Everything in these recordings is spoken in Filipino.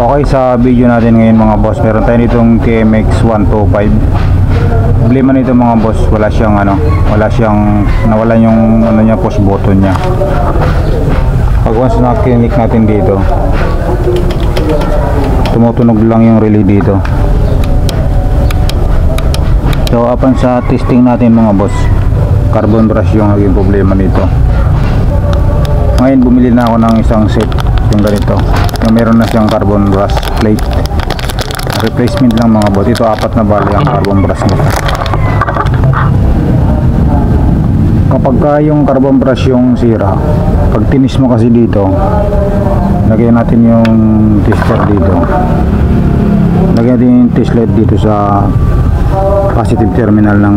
Okay, sa video natin ngayon mga boss, meron tayo nitong TMX 125. Problema nito mga boss, wala siyang nawala yung niya, push button niya. Pag once na clinic natin dito, tumutunog lang yung relay dito. So upon sa testing natin mga boss, carbon brush yung naging problema nito. Ngayon bumili na ako ng isang set, yung ganito, yung meron na siyang carbon brush plate, replacement lang mga boss. Ito 4 na bali ang carbon brush nito. Kapag yung carbon brush yung sira, pag tinis mo kasi dito, lagyan natin yung tester dito, lagyan natin yung test light dito sa positive terminal ng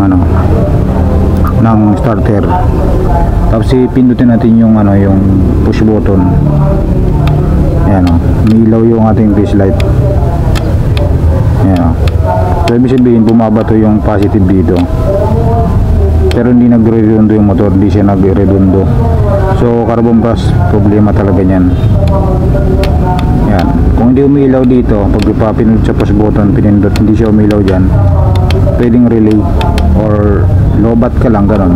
ng starter. Tapos pindutin natin yung yung push button. Ayan umiilaw yung ating test light. Ayan so ibig sabihin bumabato yung positive dito, pero hindi nagre-redondo yung motor, hindi siya nagre-redondo. So carbon brush problema talaga niyan. Yan, kung hindi umiilaw dito, pag pinindot sa push button, pinindot hindi siya umiilaw dyan, pwedeng relay or lobat ka lang, ganon.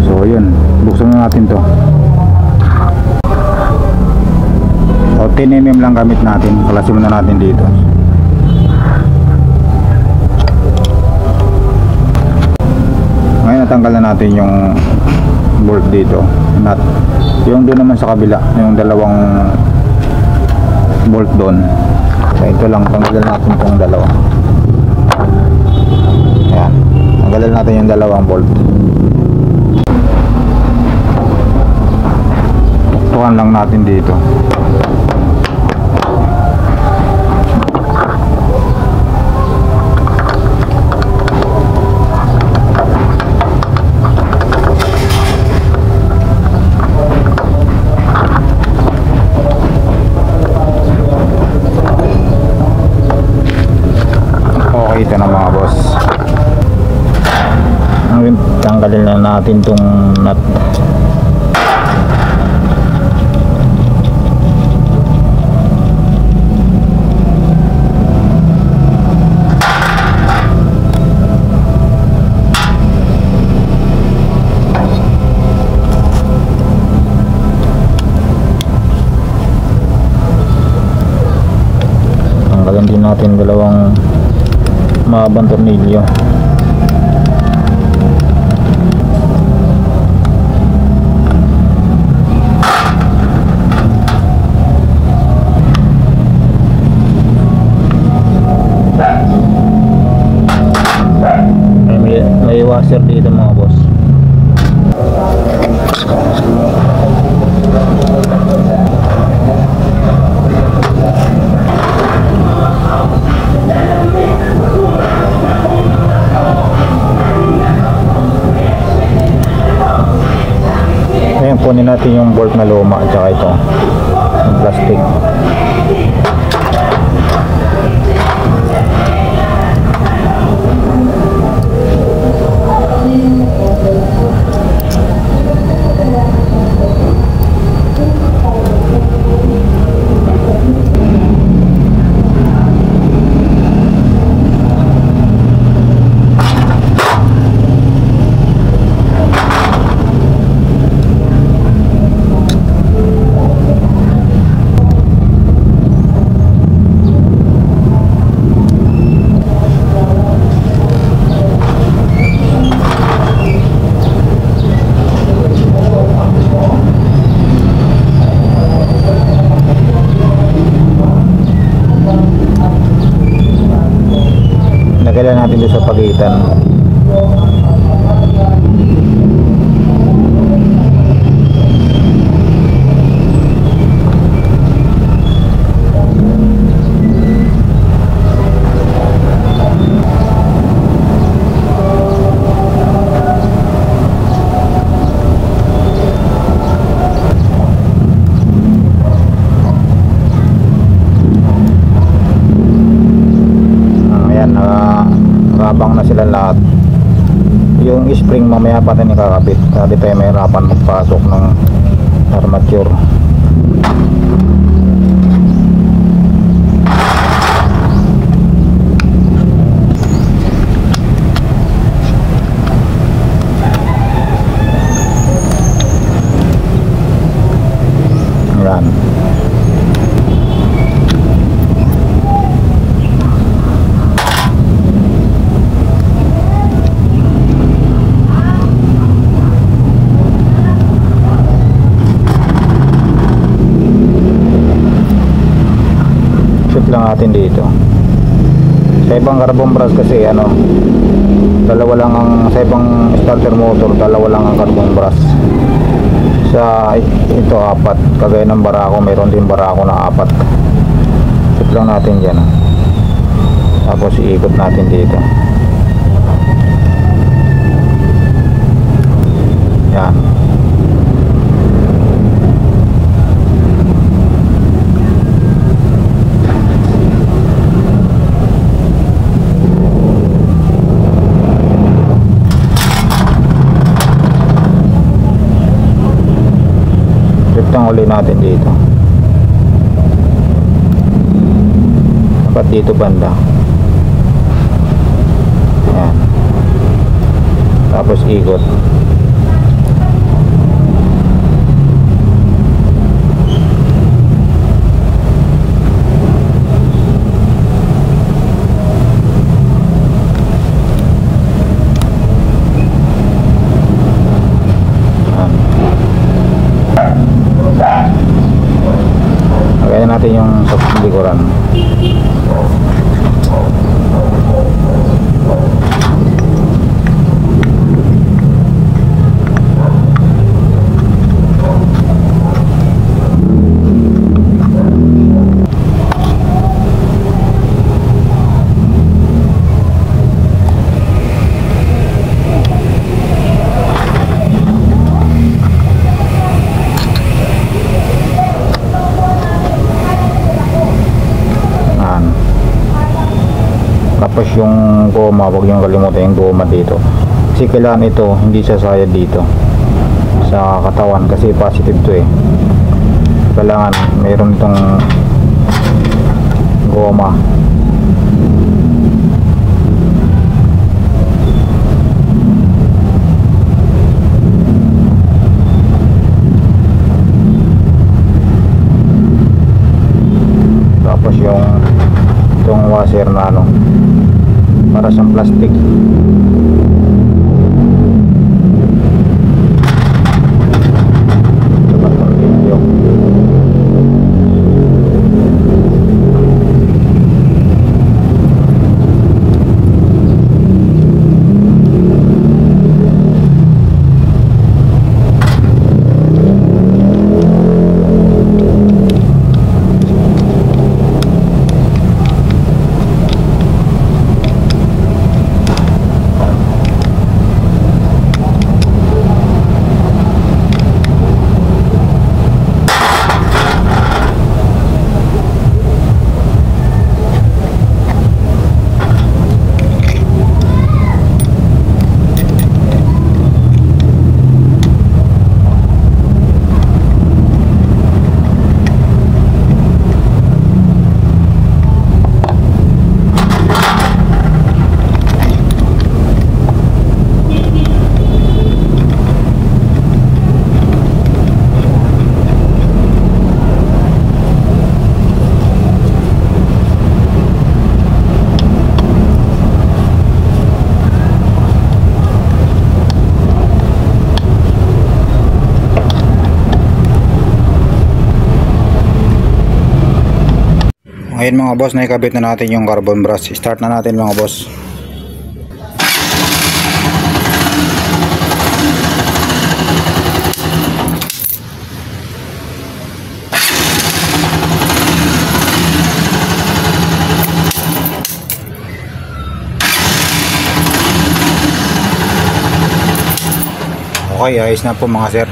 So yun, buksan na natin to. So 10mm lang gamit natin, kalasin na natin dito. Ngayon natanggal na natin yung bolt dito, nut. Yung doon naman sa kabila, yung dalawang bolt doon. So ito lang, tanggalan natin itong dalawa. Ayan, tanggalan natin yung dalawang bolt. Tukan lang natin dito. Ito na mga boss, tanggalin na natin tong nut. Tanggalin din natin dalawang mahabang tornilyo. May washer dito mga boss. Kunin natin yung bolt na luma at saka ito yung plastic. Lagyan natin dito sa pagitan. Nakabang na sila lahat. Yung spring mamaya pa tayo nakakabit, hindi tayo mahirapan magpasok ng armature. lang natin dito. Sa ibang carbon brush kasi dalawa lang ang, sa ibang starter motor dalawa lang ang carbon brush. Sa ito 4, kagaya ng Barako, mayroon din Barako na 4. Set lang natin dyan, tapos iikot natin dito. Yan. Ang uli natin dito, dapat dito banda. Ayan. Tapos ikot. Lagayan natin yung sa likuran. Tapos yung goma, huwag yung kalimutan yung goma dito, kasi kailangan ito hindi sasayad dito sa katawan kasi positive to kailangan mayroon itong goma. Tapos itong washer na para sa plastic. Ngayon mga boss, naikabit na natin yung carbon brush. Start na natin mga boss. Okay, ayos na po mga sir.